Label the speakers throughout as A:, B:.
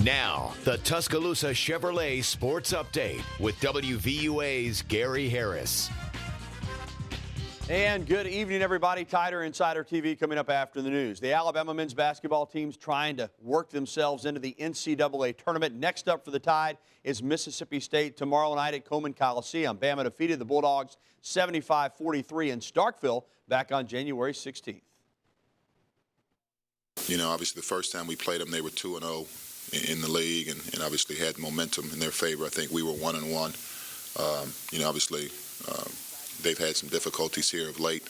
A: Now, the Tuscaloosa Chevrolet Sports Update with WVUA's Gary Harris.
B: And good evening, everybody. Tider Insider TV coming up after the news. The Alabama men's basketball team's trying to work themselves into the NCAA tournament. Next up for the Tide is Mississippi State tomorrow night at Coleman Coliseum. Bama defeated the Bulldogs 75-43 in Starkville back on January 16th.
C: You know, obviously the first time we played them, they were 2-0 in the league and obviously had momentum in their favor. I think we were 1-1. You know, obviously they've had some difficulties here of late.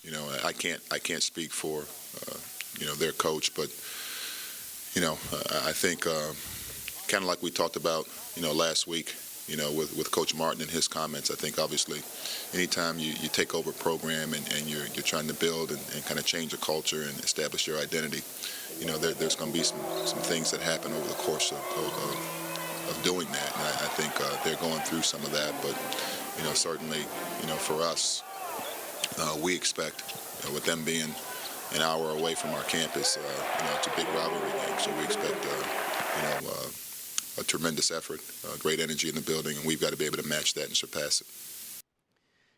C: You know, I can't speak for you know, their coach, but you know, I think kind of like we talked about, you know, last week, you know, with Coach Martin and his comments. I think obviously anytime you take over a program and you're trying to build and kind of change a culture and establish your identity, you know, there's going to be some things that happen over the course of doing that. And I think they're going through some of that. But, you know, certainly, you know, for us, we expect, with them being an hour away from our campus, you know, it's a big rivalry game. So we expect, you know, a tremendous effort, great energy in the building, and we've got to be able to match that and surpass it.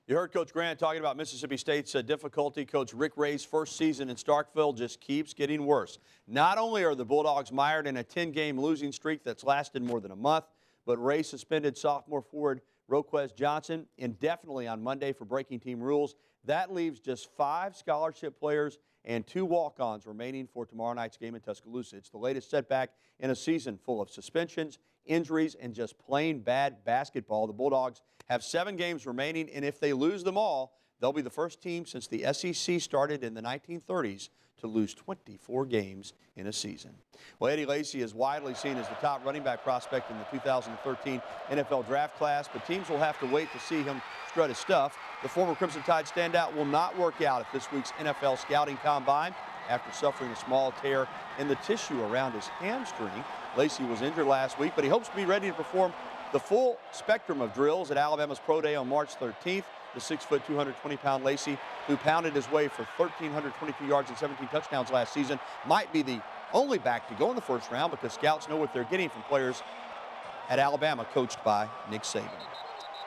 B: You heard Coach Grant talking about Mississippi State's difficulty. Coach Rick Ray's first season in Starkville just keeps getting worse. Not only are the Bulldogs mired in a 10-game losing streak that's lasted more than a month, but Ray suspended sophomore forward Roquez Johnson indefinitely on Monday for breaking team rules. That leaves just 5 scholarship players and 2 walk-ons remaining for tomorrow night's game in Tuscaloosa. It's the latest setback in a season full of suspensions, injuries, and just plain bad basketball. The Bulldogs have 7 games remaining, and if they lose them all, they'll be the first team since the SEC started in the 1930s to lose 24 games in a season. Well, Eddie Lacy is widely seen as the top running back prospect in the 2013 NFL draft class, but teams will have to wait to see him strut his stuff. The former Crimson Tide standout will not work out at this week's NFL scouting combine after suffering a small tear in the tissue around his hamstring. Lacy was injured last week, but he hopes to be ready to perform the full spectrum of drills at Alabama's Pro Day on March 13th. The 6', 220-pound Lacy, who pounded his way for 1,322 yards and 17 touchdowns last season, might be the only back to go in the first round because scouts know what they're getting from players at Alabama, coached by Nick Saban.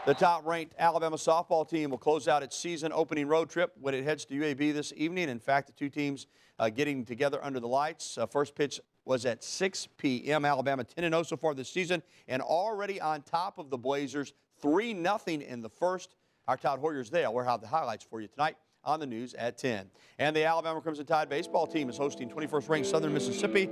B: The top-ranked Alabama softball team will close out its season opening road trip when it heads to UAB this evening. In fact, the two teams getting together under the lights. First pitch was at 6 p.m. Alabama 10-0 so far this season and already on top of the Blazers, 3-0 in the first. Our Todd Hoyer's there. We'll have the highlights for you tonight on the news at 10. And the Alabama Crimson Tide baseball team is hosting 21st-ranked Southern Mississippi.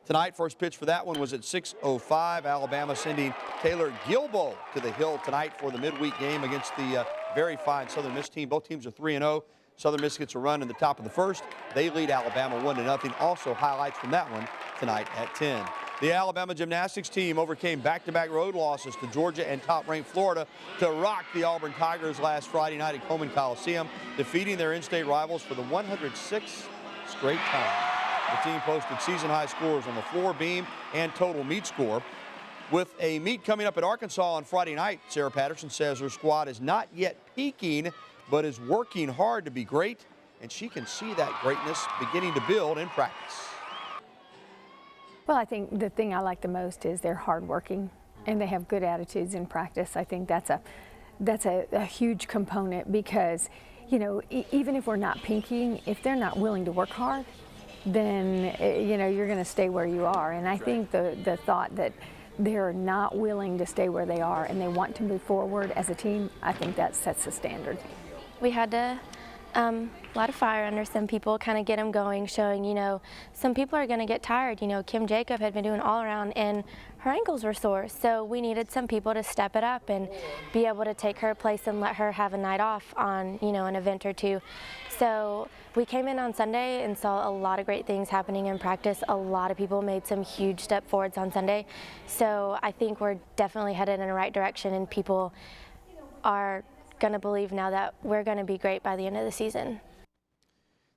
B: Tonight, first pitch for that one was at 6:05. Alabama sending Taylor Gilbo to the hill tonight for the midweek game against the very fine Southern Miss team. Both teams are 3-0. Southern Miss gets a run in the top of the first. They lead Alabama 1-0. Also highlights from that one tonight at 10. The Alabama gymnastics team overcame back-to-back road losses to Georgia and top-ranked Florida to rock the Auburn Tigers last Friday night at Coleman Coliseum, defeating their in-state rivals for the 106th straight time. The team posted season-high scores on the floor, beam, and total meet score. With a meet coming up at Arkansas on Friday night, Sarah Patterson says her squad is not yet peaking, but is working hard to be great, and she can see that greatness beginning to build in practice.
D: Well, I think the thing I like the most is they're hardworking and they have good attitudes in practice. I think that's a huge component because, you know, even if we're not peaking, if they're not willing to work hard, then, you know, you're going to stay where you are. And I think the thought that they're not willing to stay where they are and they want to move forward as a team, I think that sets the standard.
E: We had to light a fire under some people, kind of get them going, showing, you know, some people are going to get tired. You know, Kim Jacob had been doing all around and her ankles were sore, so we needed some people to step it up and be able to take her place and let her have a night off on, you know, an event or two. So we came in on Sunday and saw a lot of great things happening in practice. A lot of people made some huge step forwards on Sunday. So I think we're definitely headed in the right direction and people are going to believe now that we're going to be great by the end of the season.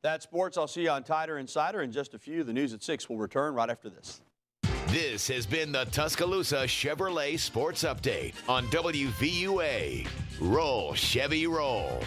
B: That's sports. I'll see you on Tider Insider in just a few. The news at 6 will return right after this.
A: This has been the Tuscaloosa Chevrolet Sports Update on WVUA. Roll, Chevy, roll.